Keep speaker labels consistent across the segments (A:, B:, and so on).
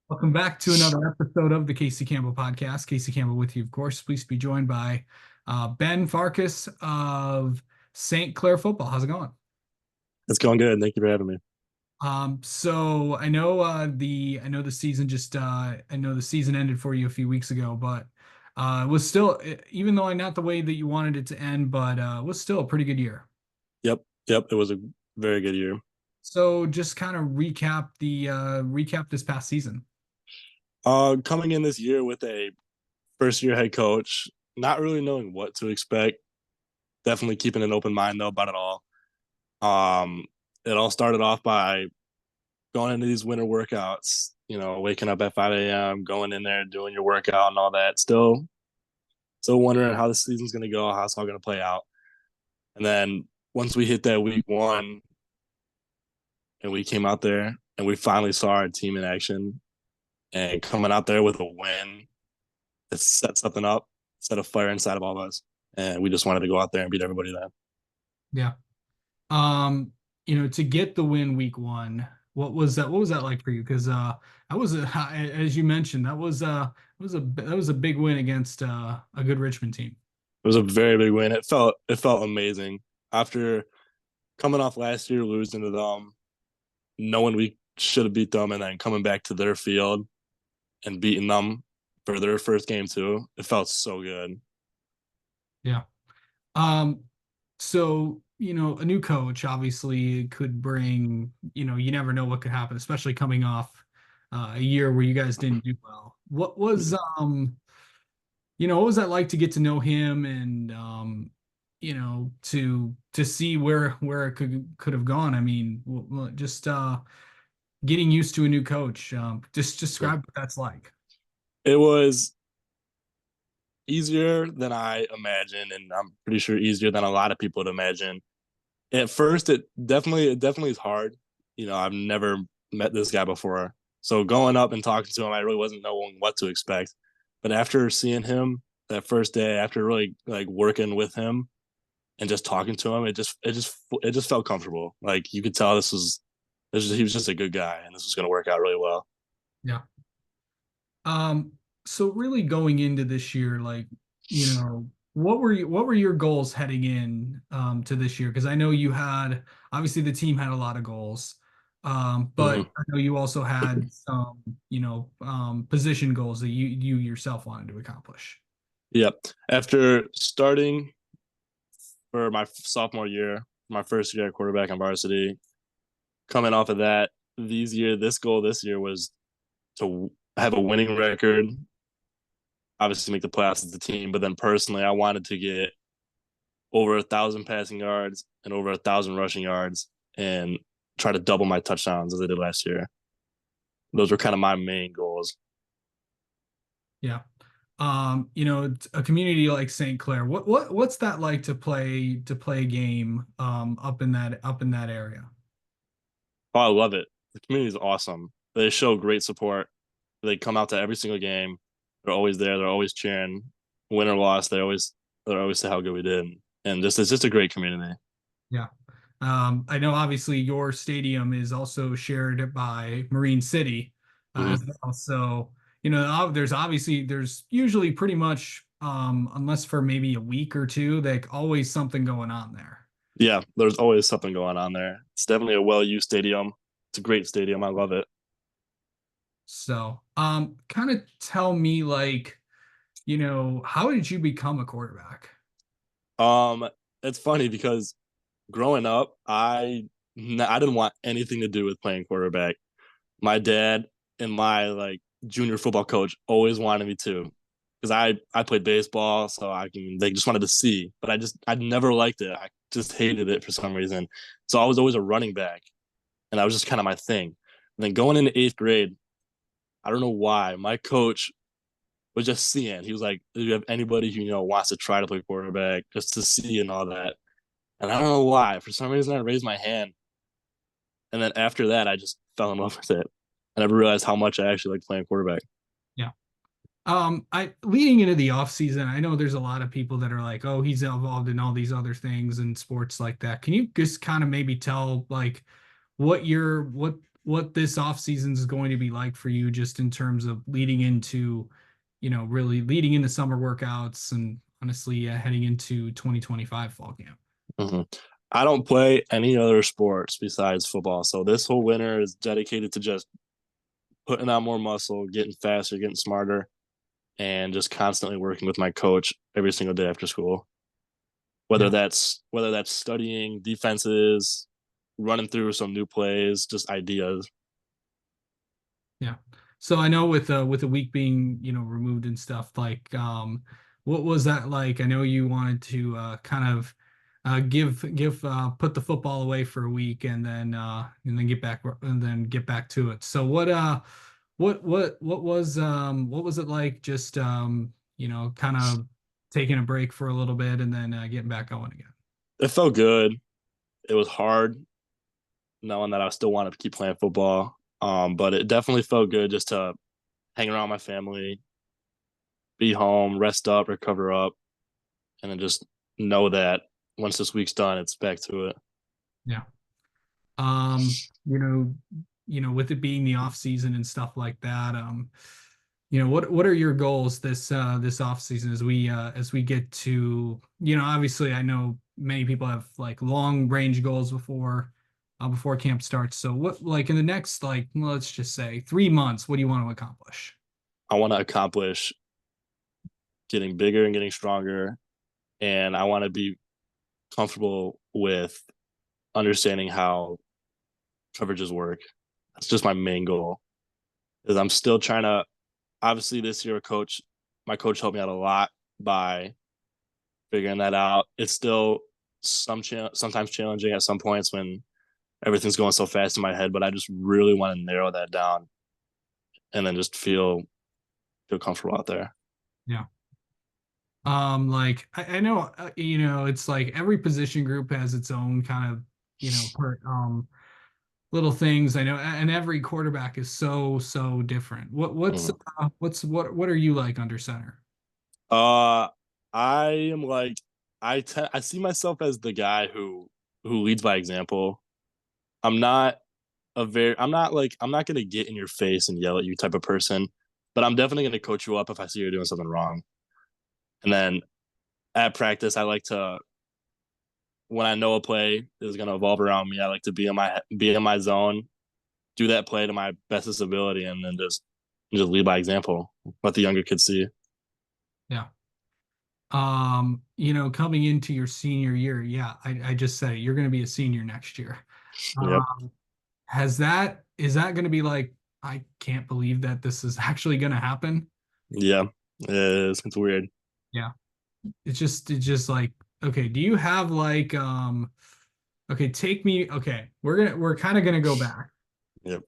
A: Welcome back to another episode of the Casey Campbell podcast. Casey Campbell with you, of course. Please be joined by Ben Farkas of St. Clair Football. How's it going?
B: It's going good. Thank you for having me.
A: So I know the season I know the season ended for you a few weeks ago, but it was still even though not the way that you wanted it to end, but it was still a pretty good year.
B: Yep. It was a very good year.
A: So just kind of recap this past season.
B: Coming in this year with a first year head coach, not really knowing what to expect. Definitely keeping an open mind though about it all. Um, it all started off by going into these winter workouts. Waking up at 5 a.m., going in there, doing your workout and all that. Still wondering how the season's going to go, how it's all going to play out. And then once we hit that week one, and we came out there and we finally saw our team in action and coming out there with a win, it set something up, set a fire inside of all of us. And we just wanted to go out there and beat everybody there.
A: Yeah. To get the win week one, what was that like for you? Because that was as you mentioned, that was a big win against a good Richmond team.
B: It was a very big win. It felt amazing. After coming off last year losing to them, knowing we should have beat them and then coming back to their field and beating them for their first game too. It felt so good.
A: Yeah. Um, a new coach obviously could bring, you never know what could happen, especially coming off a year where you guys didn't do well. What was that like to get to know him and to see where it could have gone? I mean, just getting used to a new coach. Just describe what that's like.
B: It was easier than I imagined, and I'm pretty sure easier than a lot of people would imagine. At first, it definitely is hard. I've never met this guy before, so going up and talking to him, I really wasn't knowing what to expect. But after seeing him that first day, after really like working with him and just talking to him, it just felt comfortable. Like you could tell he was just a good guy, and this was going to work out really well.
A: Yeah. Um, so really going into this year, like, what were your goals heading in to this year? Because I know you had obviously the team had a lot of goals. But
B: Mm-hmm.
A: I know you also had some, position goals that you yourself wanted to accomplish.
B: Yep. After starting for my sophomore year, my first year at quarterback on varsity, coming off of that, this goal this year was to have a winning record, obviously make the playoffs as a team, but then personally, I wanted to get over 1,000 passing yards and over 1,000 rushing yards and try to double my touchdowns as I did last year. Those were kind of my main goals.
A: Yeah. A community like St. Clair, what's that like to play a game up in that area?
B: Oh, I love it. The community is awesome. They show great support. They come out to every single game. They're always there. They're always cheering. Win or loss, they always say how good we did. And just it's just a great community.
A: Yeah. I know obviously your stadium is also shared by Marine City as
B: Mm-hmm.
A: well. So, there's usually pretty much, unless for maybe a week or two, like always something going on there.
B: Yeah, there's always something going on there. It's definitely a well-used stadium. It's a great stadium. I love it.
A: So, kind of tell me like, how did you become a quarterback?
B: Um, it's funny because growing up, I didn't want anything to do with playing quarterback. My dad and my like junior football coach always wanted me to, because I played baseball, so they just wanted to see, but I never liked it. I just hated it for some reason. So I was always a running back, and that was just kind of my thing. And then going into eighth grade, I don't know why my coach was just seeing. He was like, "Do you have anybody who wants to try to play quarterback just to see and all that?" And I don't know why. For some reason, I raised my hand, and then after that, I just fell in love with it. I never realized how much I actually like playing quarterback.
A: Yeah. I leading into the off season, I know there's a lot of people that are like, "Oh, he's involved in all these other things and sports like that." Can you just kind of maybe tell like what what this off season is going to be like for you, just in terms of leading into, really leading into summer workouts and honestly heading into 2025 fall camp.
B: Mm-hmm. I don't play any other sports besides football, so this whole winter is dedicated to just putting on more muscle, getting faster, getting smarter, and just constantly working with my coach every single day after school. Whether
A: Yeah.
B: that's studying defenses, running through some new plays, just ideas.
A: Yeah. So I know with the week being, removed and stuff, like what was that like? I know you wanted to kind of give put the football away for a week and then get back to it. So what was it like, just kind of taking a break for a little bit and then getting back going again?
B: It felt good. It was hard knowing that I still wanted to keep playing football. But it definitely felt good just to hang around my family, be home, rest up, recover up, and then just know that once this week's done, it's back to it.
A: Yeah. Um, you know, with it being the off season and stuff like that, what are your goals this off season as we get to, obviously I know many people have like long range goals before camp starts. So what, like, in the next, like, let's just say 3 months, what do you want to accomplish?
B: I want to accomplish getting bigger and getting stronger, and I want to be comfortable with understanding how coverages work. That's just my main goal. Is I'm still trying to. Obviously, this year, my coach helped me out a lot by figuring that out. It's still sometimes challenging at some points when everything's going so fast in my head, but I just really want to narrow that down and then just feel comfortable out there.
A: Yeah. Like I know, it's like every position group has its own kind of, little things. I know, and every quarterback is so different.
B: Mm-hmm.
A: What are you like under center?
B: Uh, I am like I see myself as the guy who leads by example. I'm not I'm not gonna get in your face and yell at you type of person, but I'm definitely gonna coach you up if I see you're doing something wrong. And then at practice, I like to when I know a play is gonna evolve around me, I like to be in my zone, do that play to my bestest ability, and then just lead by example. Let the younger kids see.
A: Yeah. Coming into your senior year, yeah, I just said it, you're going to be a senior next year.
B: Yep.
A: Is that going to be like, I can't believe that this is actually going to happen?
B: Yeah. It is. It's weird.
A: Yeah. It's just like, okay, do you have like, okay, okay, we're kind of going to go back.
B: Yep.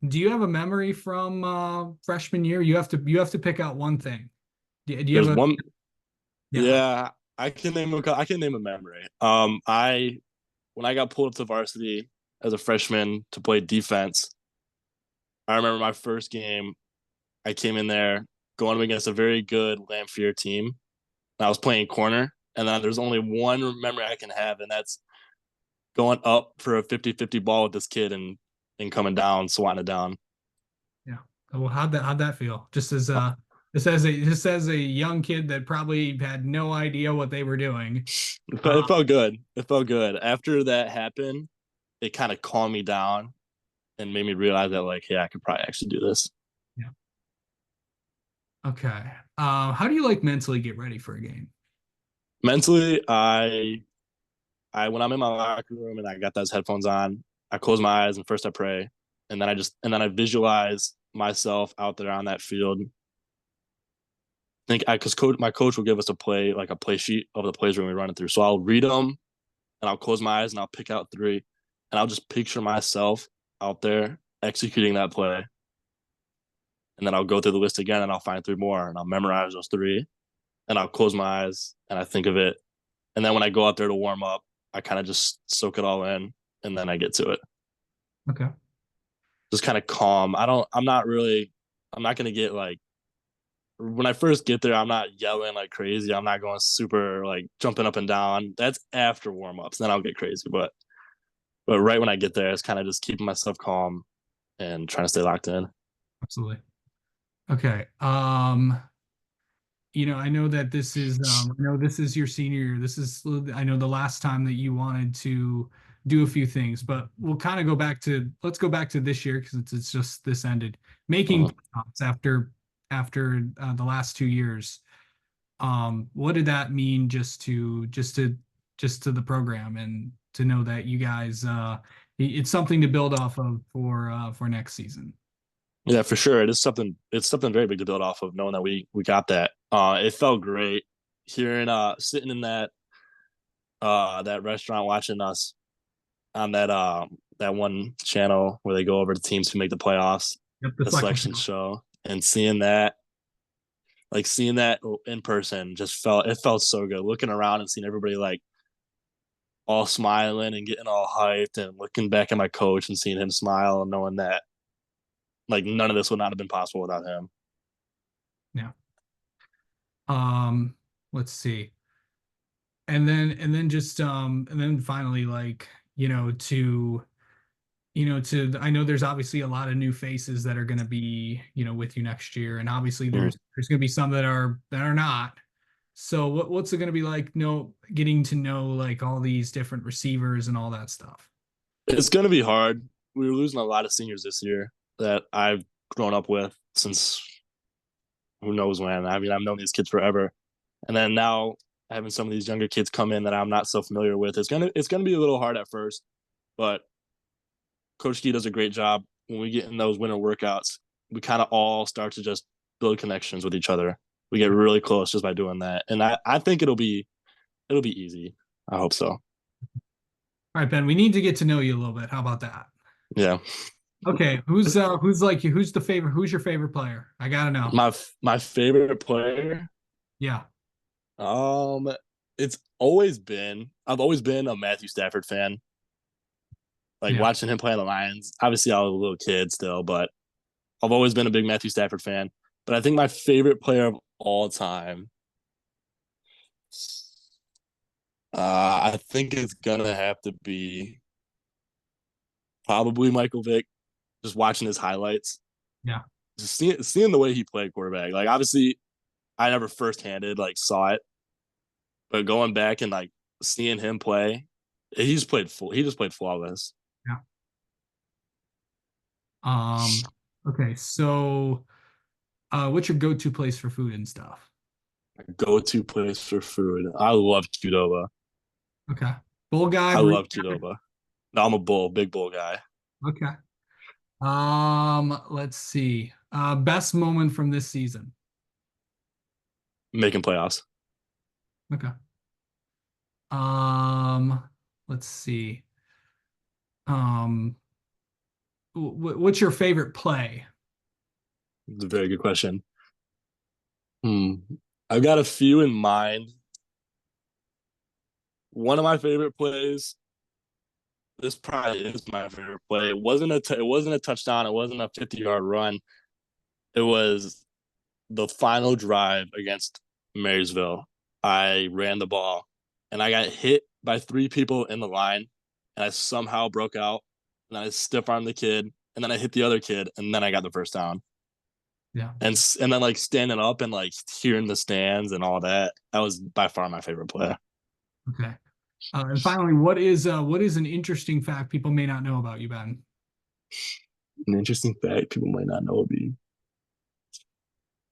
A: Do you have a memory from freshman year? You have to pick out one thing. Do you
B: There's
A: have a,
B: one.
A: yeah.
B: Yeah, I can name a memory. I when I got pulled up to varsity as a freshman to play defense, I remember my first game. I came in there going up against a very good Lamphere team. And I was playing corner, and then there's only one memory I can have, and that's going up for a 50-50 ball with this kid and coming down, swatting it down.
A: Yeah. Well, how'd that feel? Just as a young kid that probably had no idea what they were doing.
B: It felt good. It felt good. After that happened, it kind of calmed me down and made me realize that like, yeah, I could probably actually do this.
A: Yeah. Okay. How do you like mentally get ready for a game?
B: Mentally, I when I'm in my locker room and I got those headphones on, I close my eyes and first I pray, and then I visualize myself out there on that field. Because my coach will give us a play sheet of the plays we're gonna be running through. So I'll read them and I'll close my eyes and I'll pick out three, and I'll just picture myself out there executing that play, and then I'll go through the list again and I'll find three more and I'll memorize those three, and I'll close my eyes and I think of it, and then when I go out there to warm up, I kind of just soak it all in, and then I get to it.
A: Okay.
B: Just kind of calm. I'm not gonna get like when I first get there, I'm not yelling like crazy. I'm not going super like jumping up and down. That's after warm ups. Then I'll get crazy. But But right when I get there, it's kind of just keeping myself calm and trying to stay locked in.
A: Absolutely. Okay. I know that I know this is your senior year. I know the last time that you wanted to do a few things, but we'll kind of let's go back to this year because it's just this ended making
B: Uh-huh.
A: playoffs after the last 2 years. What did that mean just to the program and to know that you guys, it's something to build off of for next season.
B: Yeah, for sure. It is something. It's something very big to build off of, knowing that we got that. It felt great hearing sitting in that restaurant watching us on that one channel where they go over the teams who make the playoffs,
A: Yep, the
B: the
A: selection
B: selection
A: show.
B: show, and seeing that in person it felt so good. Looking around and seeing everybody like all smiling and getting all hyped, and looking back at my coach and seeing him smile and knowing that like none of this would not have been possible without him.
A: Yeah. Um, let's see. And then finally, like, I know there's obviously a lot of new faces that are going to be, with you next year. And obviously
B: Mm.
A: there's going to be some that are not. So what's it going to be like, getting to know like all these different receivers and all that stuff?
B: It's going to be hard. We were losing a lot of seniors this year that I've grown up with since who knows when. I mean, I've known these kids forever, and then now having some of these younger kids come in that I'm not so familiar with, it's gonna be a little hard at first. But Coach Key does a great job when we get in those winter workouts. We kind of all start to just build connections with each other. We get really close just by doing that, and I think it'll be easy. I hope so.
A: All right, Ben, we need to get to know you a little bit. How about that?
B: Yeah.
A: Okay, who's like you? Who's your favorite player? I gotta know.
B: My favorite player.
A: Yeah,
B: Um, I've always been a Matthew Stafford fan. Like
A: yeah.
B: watching him play on the Lions. Obviously, I was a little kid still, but I've always been a big Matthew Stafford fan. But I think my favorite player of all time, I think it's gonna have to be probably Michael Vick. Just watching his highlights,
A: Yeah.
B: just seeing the way he played quarterback. Like obviously, I never first-handed like saw it, but going back and like seeing him play, he just played flawless.
A: Yeah. Okay, so what's your go-to place for food and stuff?
B: Go-to place for food. I love Qdoba.
A: Okay. Bull guy,
B: I
A: breed
B: love Qdoba. No, I'm a big bull guy.
A: guy? Okay. Let's see. Best moment from this season.
B: Making playoffs.
A: Okay. Um, let's see. Um, what's your favorite play?
B: It's a very good question. Hmm. I've got a few in mind. One of my favorite plays. This probably is my favorite play. It wasn't a touchdown. It wasn't a 50-yard run. It was the final drive against Marysville. I ran the ball and I got hit by three people in the line, and I somehow broke out. And I stiff armed the kid, and then I hit the other kid, and then I got the first down.
A: Yeah.
B: And then like standing up and like hearing the stands and all that. That was by far my favorite play.
A: Okay. And finally, what is an interesting fact people may not know about you, Ben?
B: An interesting fact people might not know would be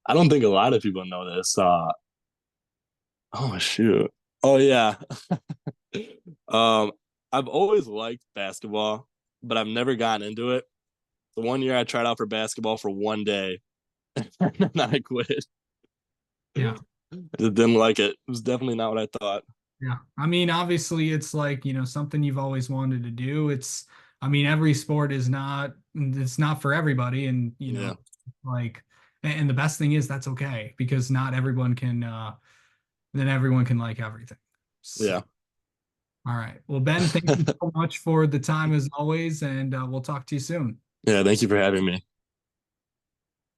B: I don't think a lot of people know this. Oh shoot. Oh yeah. um, I've always liked basketball, but I've never gotten into it. The one year I tried out for basketball for one day, and then I quit.
A: Yeah.
B: I just didn't like it. It was definitely not what I thought.
A: Yeah. I mean, obviously it's like, something you've always wanted to do. I mean, every sport it's not for everybody. And,
B: Yeah,
A: like, and the best thing is that's okay because not everyone can, then everyone can like everything. So,
B: yeah,
A: all right. Well, Ben, thank you so much for the time as always. And we'll talk to you soon.
B: yeah. Thank you for having me.